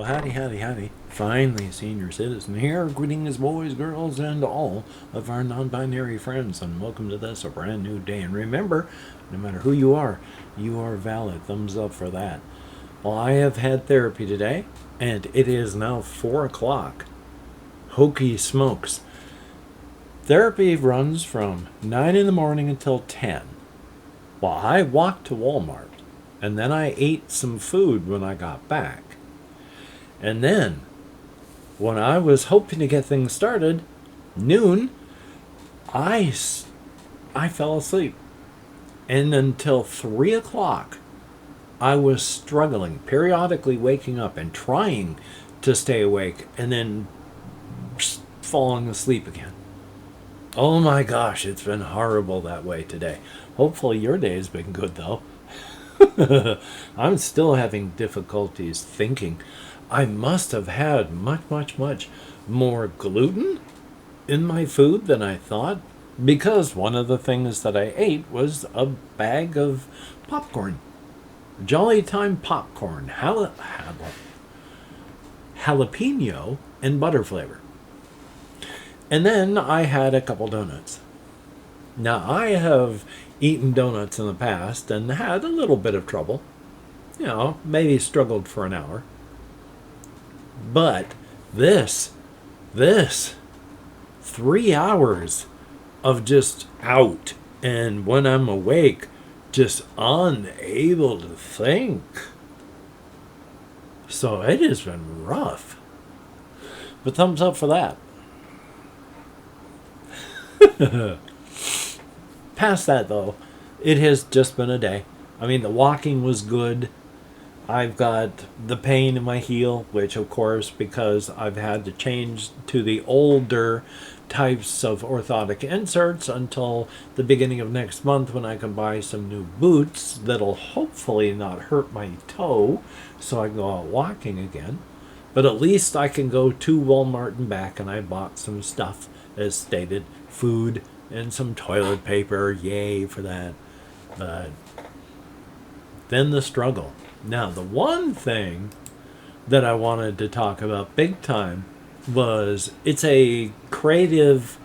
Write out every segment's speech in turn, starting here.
Well, howdy, howdy, howdy. Finally, a senior citizen here. Greetings, boys, girls, and all of our non binary friends, and welcome to this, a brand new day. And remember, no matter who you are valid. Thumbs up for that. Well, I have had therapy today, and it is now 4 o'clock. Hokey smokes. Therapy runs from 9 in the morning until 10. Well, I walked to Walmart, and then I ate some food when I got back. And then, when I was hoping to get things started, noon, I fell asleep. And until 3 o'clock, I was struggling, periodically waking up and trying to stay awake, and then falling asleep again. Oh my gosh, it's been horrible that way today. Hopefully your day has been good, though. I'm still having difficulties thinking. I must have had much more gluten in my food than I thought, because one of the things that I ate was a bag of popcorn. Jolly Time popcorn, jalapeno and butter flavor. And then I had a couple donuts. Now, I have eaten donuts in the past and had a little bit of trouble. Maybe struggled for an hour. But this 3 hours of just out, and when I'm awake, just unable to think. So it has been rough. But thumbs up for that. Past that, though, it has just been a day. I mean, the walking was good. I've got the pain in my heel, which, of course, because I've had to change to the older types of orthotic inserts until the beginning of next month, when I can buy some new boots that'll hopefully not hurt my toe so I can go out walking again. But at least I can go to Walmart and back, and I bought some stuff, as stated, food and some toilet paper. Yay for that. But then the struggle. Now, the one thing that I wanted to talk about big time was, it's a creative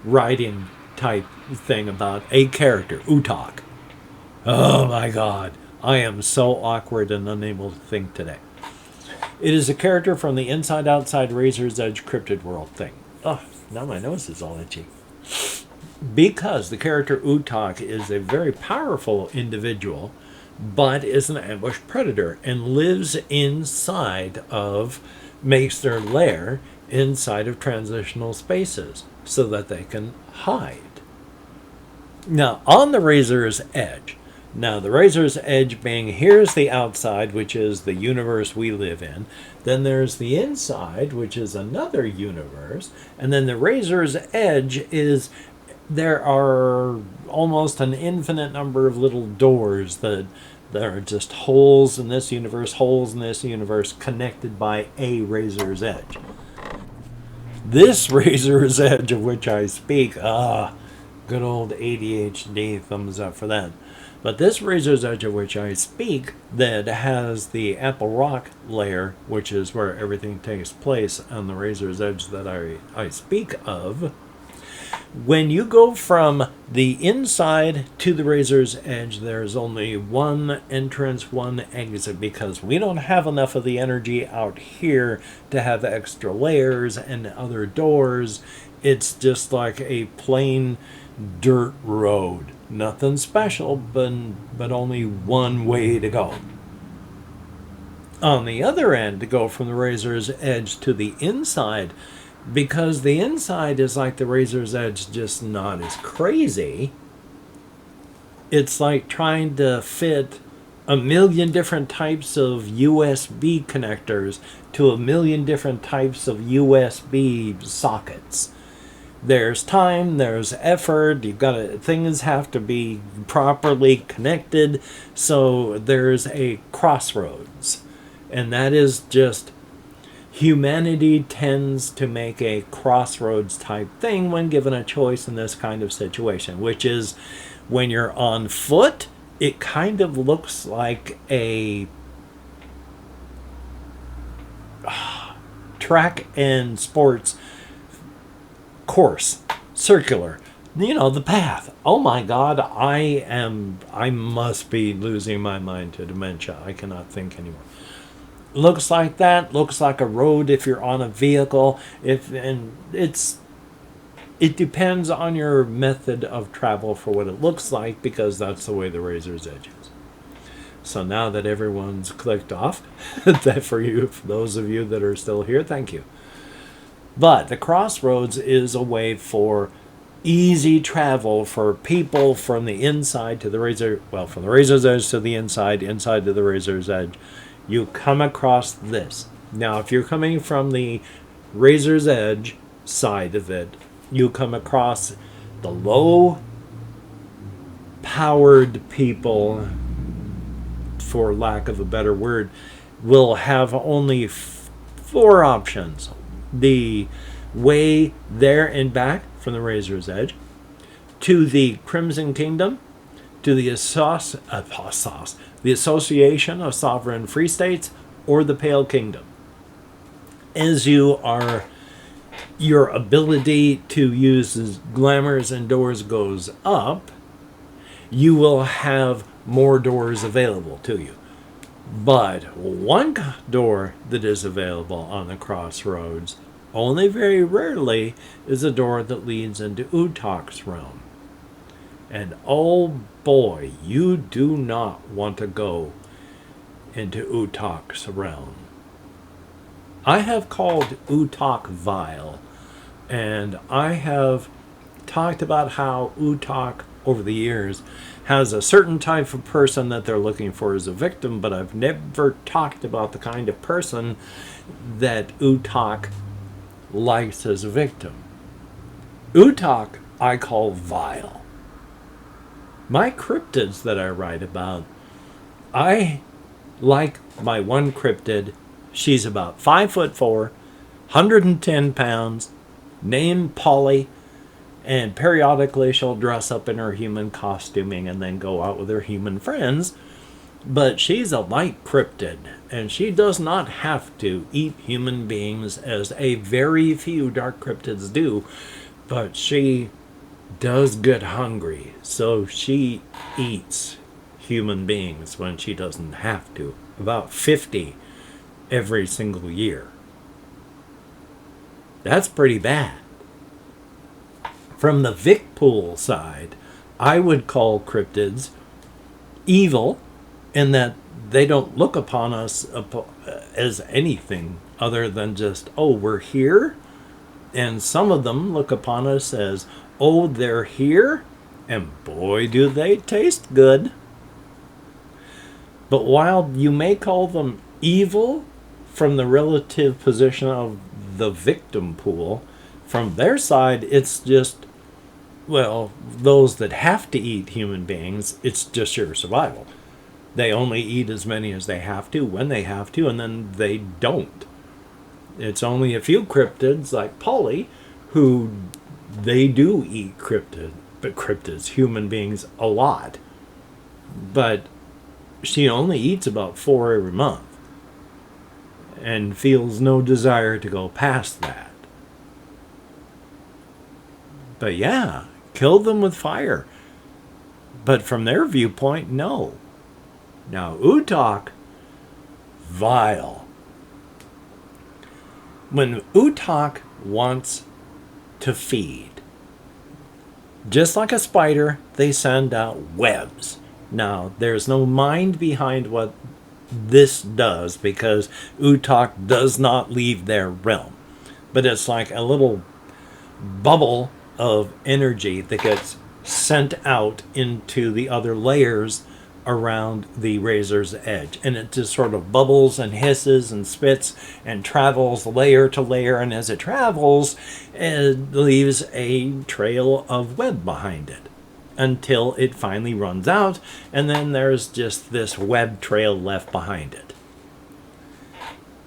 writing type thing about a character, Utak. Oh my god, I am so awkward and unable to think today. It is a character from the Inside Outside Razor's Edge Cryptid World thing. Oh, now my nose is all itchy. Because the character Utak is a very powerful individual, but is an ambush predator and lives makes their lair inside of transitional spaces so that they can hide. Now, on the Razor's Edge, the Razor's Edge being, here's the outside, which is the universe we live in. Then there's the inside, which is another universe. And then the Razor's Edge is, there are almost an infinite number of little doors that there are just holes in this universe, connected by a Razor's Edge. This Razor's Edge of which I speak, good old ADHD, thumbs up for that. But this Razor's Edge of which I speak, that has the Apple Rock layer, which is where everything takes place on the Razor's Edge that I speak of, when you go from the inside to the Razor's Edge, there's only one entrance, one exit, because we don't have enough of the energy out here to have extra layers and other doors. It's just like a plain dirt road. Nothing special, but only one way to go. On the other end, to go from the Razor's Edge to the inside, because the inside is like the Razor's Edge, just not as crazy. It's like trying to fit a million different types of USB connectors to a million different types of USB sockets. There's time, there's effort, things have to be properly connected, so there's a crossroads. And that is just, humanity tends to make a crossroads type thing when given a choice in this kind of situation, which is, when you're on foot, it kind of looks like a track and sports course, circular. You know, the path. Oh my God, I must be losing my mind to dementia. I cannot think anymore. Looks like that. Looks like a road if you're on a vehicle. It depends on your method of travel for what it looks like, because that's the way the razor's edge is. So now that everyone's clicked off, that for those of you that are still here, thank you. But the crossroads is a way for easy travel for people from the inside to the razor, well, from the razor's edge to the inside to the razor's edge. You come across this. Now, if you're coming from the razor's edge side of it, you come across the low powered people, for lack of a better word, will have only 4 options. The way there and back from the razor's edge, to the Crimson Kingdom, to the Association of Sovereign Free States, or the Pale Kingdom. As your ability to use glamours and doors goes up, you will have more doors available to you. But one door that is available on the crossroads, only very rarely, is a door that leads into Utok's realm. And oh boy, you do not want to go into Utok's realm. I have called Utok vile, and I have talked about how Utok over the years has a certain type of person that they're looking for as a victim, but I've never talked about the kind of person that Utok likes as a victim. Utok I call vile. My cryptids that I write about, I like my one cryptid. She's about 5'4", 110 pounds, named Polly, and periodically she'll dress up in her human costuming and then go out with her human friends. But she's a light cryptid, and she does not have to eat human beings, as a very few dark cryptids do, but she does get hungry, so she eats human beings when she doesn't have to. About 50 every single year. That's pretty bad. From the Vic Pool side, I would call cryptids evil, in that they don't look upon us as anything other than just, oh, we're here. And some of them look upon us as, oh, they're here, and boy, do they taste good. But while you may call them evil from the relative position of the victim pool, from their side, it's just, well, those that have to eat human beings, it's just your survival. They only eat as many as they have to, when they have to, and then they don't. It's only a few cryptids, like Polly, who they do eat cryptids, human beings, a lot. But she only eats about 4 every month, and feels no desire to go past that. But yeah, kill them with fire. But from their viewpoint, no. Now, Utok, vile. When Utok wants to feed, just like a spider, they send out webs. Now, there's no mind behind what this does, because Utok does not leave their realm. But it's like a little bubble of energy that gets sent out into the other layers around the razor's edge, and it just sort of bubbles and hisses and spits and travels layer to layer, and as it travels, it leaves a trail of web behind it until it finally runs out, and then there's just this web trail left behind it.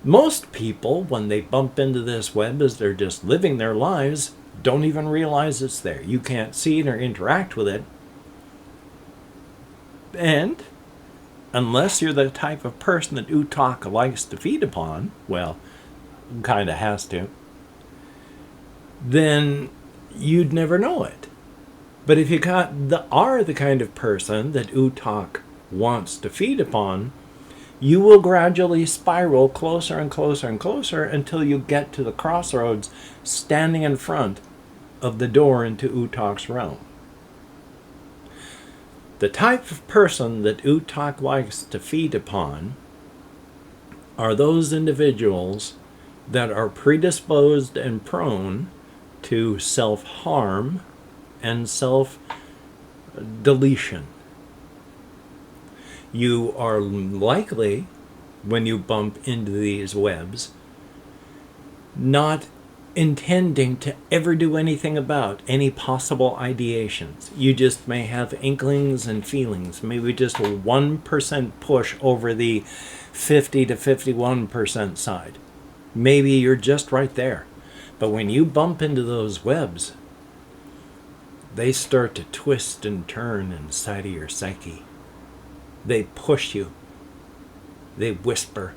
Most people, when they bump into this web as they're just living their lives, don't even realize it's there. You can't see it or interact with it. And unless you're the type of person that Utok likes to feed upon, well, kind of has to, then you'd never know it. But if you are the kind of person that Utak wants to feed upon, you will gradually spiral closer and closer and closer until you get to the crossroads, standing in front of the door into Utak's realm. The type of person that Utak likes to feed upon are those individuals that are predisposed and prone to self-harm and self-deletion. You are likely, when you bump into these webs, not intending to ever do anything about any possible ideations. You just may have inklings and feelings, maybe just a 1% push over the 50 to 51% side. Maybe you're just right there. But when you bump into those webs, they start to twist and turn inside of your psyche. They push you. They whisper.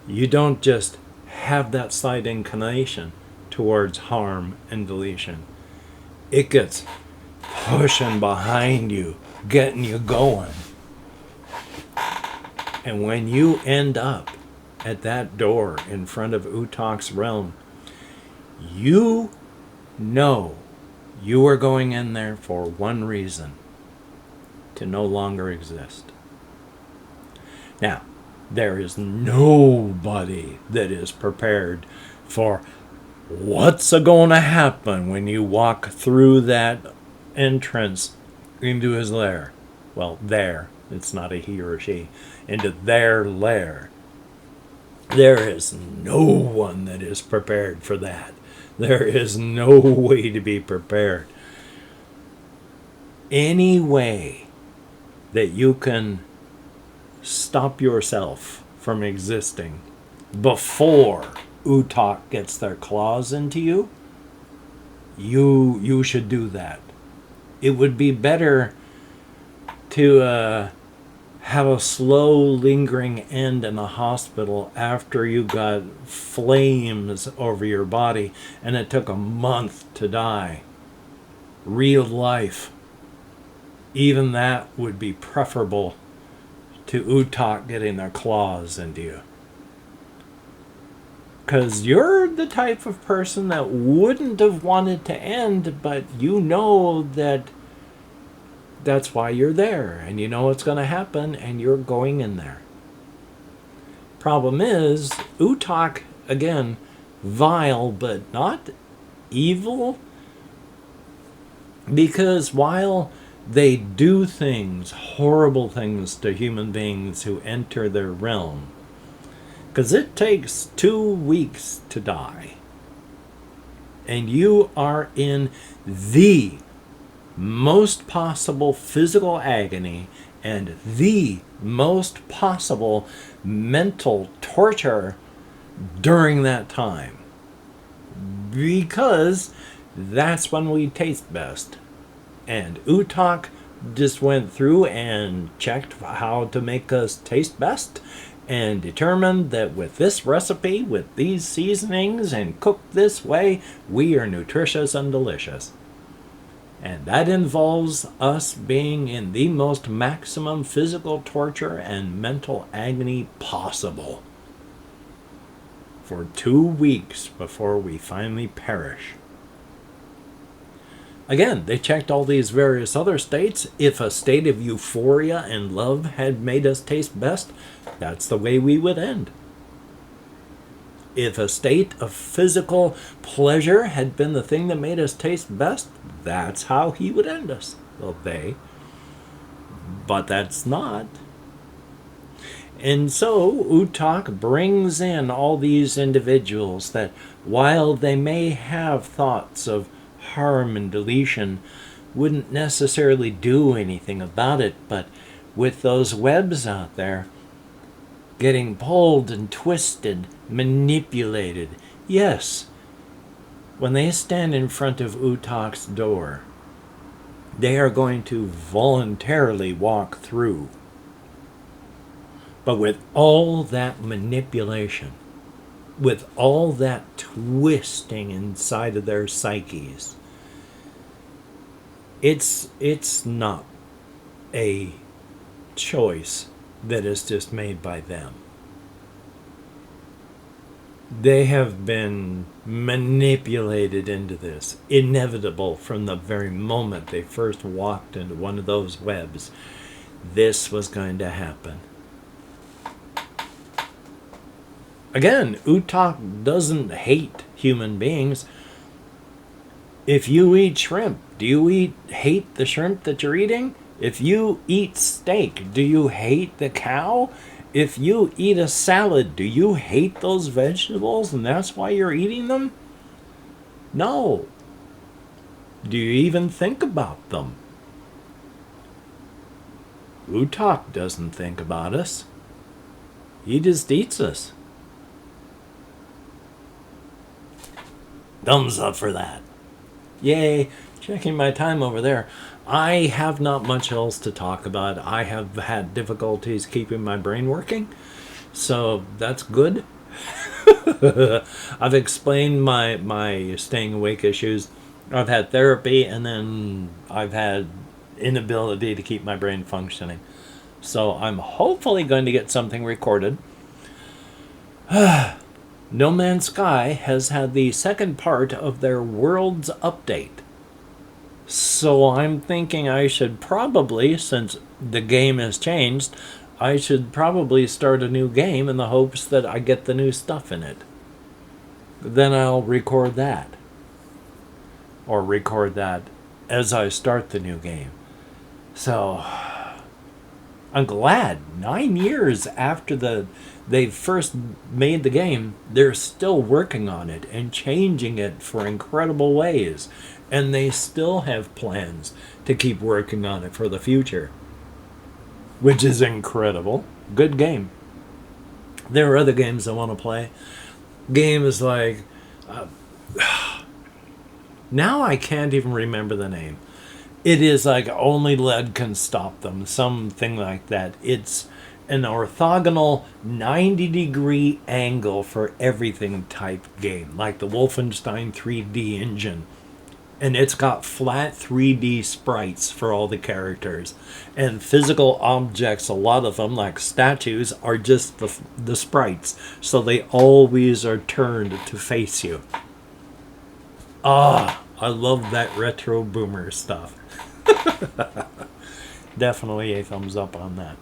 You don't just have that slight inclination towards harm and deletion. It gets pushing behind you, getting you going. And when you end up at that door in front of Utak's realm, you know you are going in there for one reason: to no longer exist. Now, there is nobody that is prepared for what's going to happen when you walk through that entrance into his lair. Well, there, it's not a he or a she, into their lair. There is no one that is prepared for that. There is no way to be prepared. Any way that you can stop yourself from existing before Utak gets their claws into you, you should do that. It would be better to have a slow, lingering end in a hospital after you got flames over your body and it took a month to die. Real life. Even that would be preferable to Utak getting their claws into you. Because you're the type of person that wouldn't have wanted to end, but you know that that's why you're there, and you know what's going to happen, and you're going in there. Problem is, Utak, again, vile, but not evil, because while they do things, horrible things to human beings who enter their realm, because it takes 2 weeks to die, and you are in the most possible physical agony and the most possible mental torture during that time, because that's when we taste best. And Utak just went through and checked how to make us taste best and determined that with this recipe, with these seasonings, and cooked this way, we are nutritious and delicious. And that involves us being in the most maximum physical torture and mental agony possible for 2 weeks before we finally perish. Again, they checked all these various other states. If a state of euphoria and love had made us taste best, that's the way we would end. If a state of physical pleasure had been the thing that made us taste best, that's how he would end us. Well, but that's not. And so Utak brings in all these individuals that, while they may have thoughts of harm and deletion, wouldn't necessarily do anything about it, but with those webs out there, getting pulled and twisted, manipulated. Yes, when they stand in front of Utak's door, they are going to voluntarily walk through. But with all that manipulation, with all that twisting inside of their psyches, it's not a choice that is just made by them. They have been manipulated into this, inevitable from the very moment they first walked into one of those webs. This was going to happen. Again, Utak doesn't hate human beings. If you eat shrimp, do you hate the shrimp that you're eating? If you eat steak, do you hate the cow? If you eat a salad, do you hate those vegetables and that's why you're eating them? No. Do you even think about them? Utak doesn't think about us. He just eats us. Thumbs up for that. Yay. Checking my time over there. I have not much else to talk about. I have had difficulties keeping my brain working, so that's good. I've explained my staying awake issues. I've had therapy, and then I've had inability to keep my brain functioning. So I'm hopefully going to get something recorded. No Man's Sky has had the second part of their Worlds update. So I'm thinking I should probably, since the game has changed, I should probably start a new game in the hopes that I get the new stuff in it. Then I'll record that. Or record that as I start the new game. So I'm glad 9 years after they first made the game, they're still working on it and changing it for incredible ways. And they still have plans to keep working on it for the future. Which is incredible. Good game. There are other games I want to play. Games like... now I can't even remember the name. It is like Only Lead Can Stop Them. Something like that. It's an orthogonal 90-degree angle for everything type game. Like the Wolfenstein 3D engine. And it's got flat 3D sprites for all the characters. And physical objects, a lot of them, like statues, are just the sprites. So they always are turned to face you. I love that retro boomer stuff. Definitely a thumbs up on that.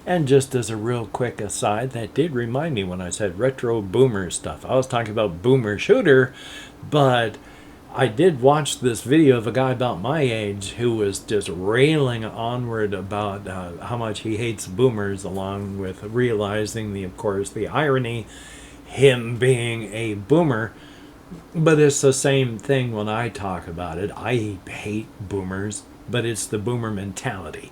And just as a real quick aside, that did remind me when I said retro boomer stuff. I was talking about boomer shooter, but... I did watch this video of a guy about my age who was just railing onward about how much he hates boomers, along with realizing, of course, the irony, him being a boomer. But it's the same thing when I talk about it. I hate boomers, but it's the boomer mentality,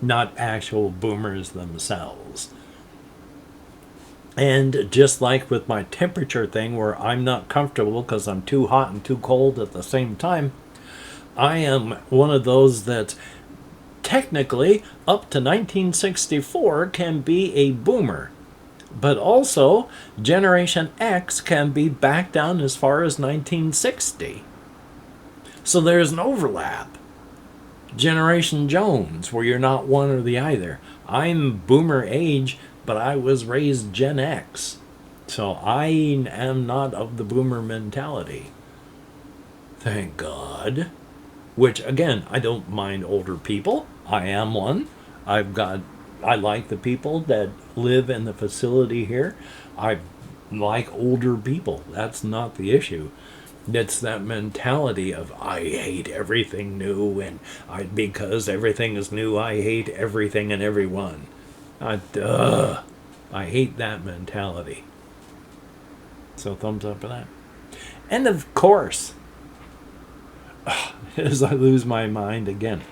not actual boomers themselves. And just like with my temperature thing, where I'm not comfortable because I'm too hot and too cold at the same time, I am one of those that technically up to 1964 can be a boomer. But also, Generation X can be back down as far as 1960. So there's an overlap. Generation Jones, where you're not one or the other. I'm boomer age, but I was raised Gen X. So I am not of the boomer mentality. Thank God. Which, again, I don't mind older people. I am one. I like the people that live in the facility here. I like older people. That's not the issue. It's that mentality of I hate everything new, and because everything is new, I hate everything and everyone. I hate that mentality. So thumbs up for that. And of course, as I lose my mind again,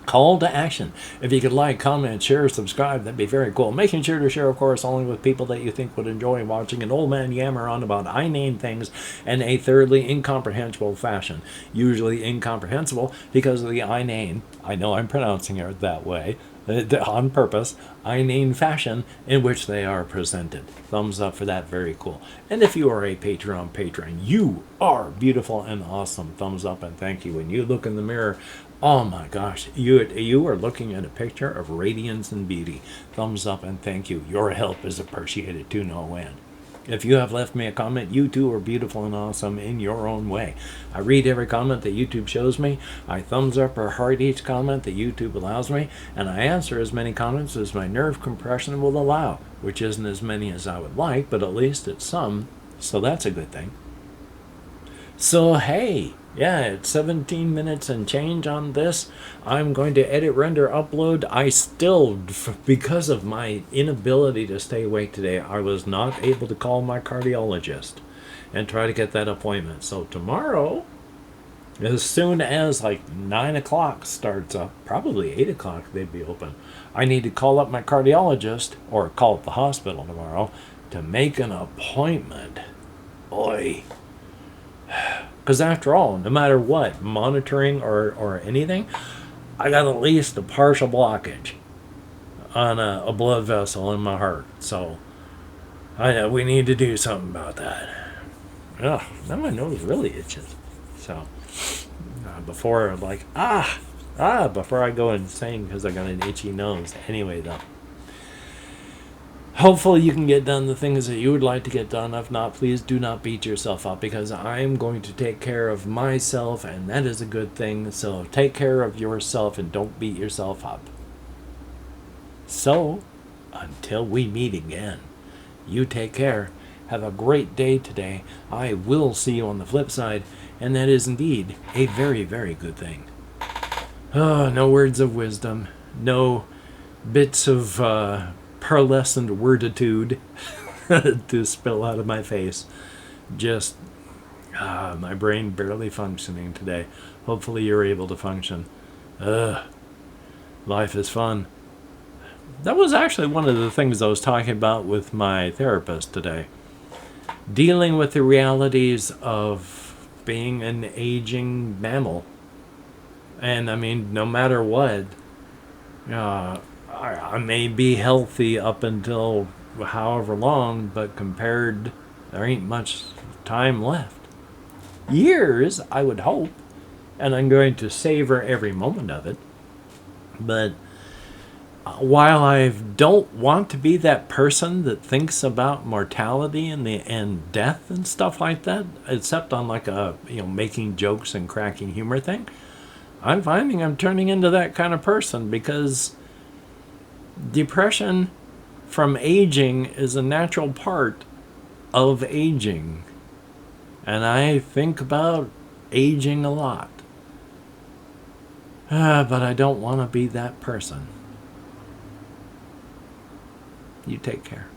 call to action. If you could like, comment, share, subscribe, that'd be very cool. Making sure to share, of course, only with people that you think would enjoy watching an old man yammer on about I name things in a thoroughly incomprehensible fashion. Usually incomprehensible because of the I name. I know I'm pronouncing it that way. on purpose, inane fashion in which they are presented. Thumbs up for that. Very cool. And if you are a Patreon patron, you are beautiful and awesome. Thumbs up and thank you. When you look in the mirror, oh my gosh, you are looking at a picture of radiance and beauty. Thumbs up and thank you. Your help is appreciated to no end. If you have left me a comment, you too are beautiful and awesome in your own way. I read every comment that YouTube shows me. I thumbs up or heart each comment that YouTube allows me. And I answer as many comments as my nerve compression will allow, which isn't as many as I would like, but at least it's some. So that's a good thing. So hey, yeah, it's 17 minutes and change on this. I'm going to edit, render, upload. I still, because of my inability to stay awake today, I was not able to call my cardiologist and try to get that appointment. So tomorrow, as soon as like 9 o'clock starts up, probably 8 o'clock they'd be open, I need to call up my cardiologist or call up the hospital tomorrow to make an appointment. Oi. Because after all, no matter what, monitoring or anything, I got at least a partial blockage on a blood vessel in my heart. So I know we need to do something about that. Ugh, now my nose really itches. So before I'm like, before I go insane because I got an itchy nose. Anyway, though. Hopefully you can get done the things that you would like to get done. If not, please do not beat yourself up, because I'm going to take care of myself, and that is a good thing. So take care of yourself and don't beat yourself up. So, until we meet again, you take care. Have a great day today. I will see you on the flip side, and that is indeed a very, very good thing. Oh, no words of wisdom. No bits of pearlescent worditude to spill out of my face. Just my brain barely functioning today. Hopefully you're able to function. Life is fun. That was actually one of the things I was talking about with my therapist today. Dealing with the realities of being an aging mammal. And I mean, no matter what, I may be healthy up until however long, but compared, there ain't much time left. Years, I would hope, and I'm going to savor every moment of it. But while I don't want to be that person that thinks about mortality and death and stuff like that, except on like a making jokes and cracking humor thing, I'm finding I'm turning into that kind of person, because depression from aging is a natural part of aging. And I think about aging a lot. But I don't want to be that person. You take care.